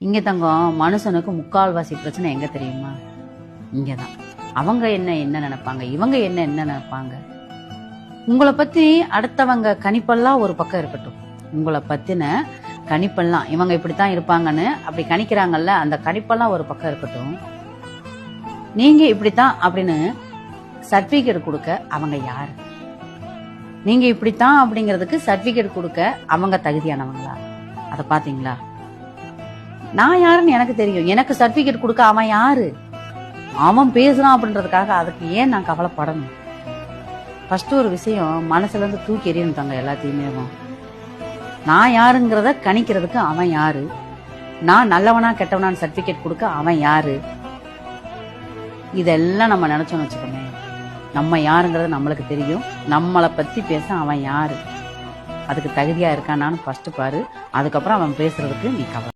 இங்க தங்கம் மனுஷனுக்கு முக்கால்வாசி பிரச்சனை எங்க தெரியுமா? இங்கதான். அவங்க என்ன நினைப்பாங்க, இவங்க என்ன நினைப்பாங்க. உங்களை பத்தி அடுத்தவங்க கணிப்பெல்லாம் ஒரு பக்கம் இருக்கட்டும், உங்களை பத்தின கணிப்பெல்லாம் இவங்க இப்படித்தான் இருப்பாங்கன்னு அப்படி கணிக்கிறாங்கல்ல, அந்த கணிப்பெல்லாம் ஒரு பக்கம் இருக்கட்டும். நீங்க இப்படித்தான் அப்படின்னு சர்டிபிகேட் கொடுக்க அவங்க யாரு? நீங்க இப்படித்தான் அப்படிங்கிறதுக்கு சர்டிபிகேட் கொடுக்க அவங்க தகுதியானவங்களா? அத பாத்தீங்களா? நான் யாருன்னு எனக்கு தெரியும். எனக்கு சர்டிபிகேட் கொடுக்க அவன் யாரு? அவன் பேசுறான் அப்படின்றதுக்காக அதுக்கு ஏன் நான் கவலைப்படணும்? ஃபர்ஸ்ட் ஒரு விஷயம் மனசுல இருந்து தூக்கி எறியணும் தாங்க எல்லாத்தையுமே. நான் யாருங்கிறத கணிக்கிறதுக்கு அவன் யாரு? நான் நல்லவனா கெட்டவனான்னு சர்டிபிகேட் கொடுக்க அவன் யாரு? இதெல்லாம் நம்ம நினைச்சோம்னு வச்சுக்கோமே, நம்ம யாருங்கிறது நம்மளுக்கு தெரியும். நம்மளை பத்தி பேச அவன் யாரு, அதுக்கு தகுதியா இருக்கானான்னு ஃபர்ஸ்ட் பாரு. அதுக்கப்புறம் அவன் பேசுறதுக்கு நீ கவலை.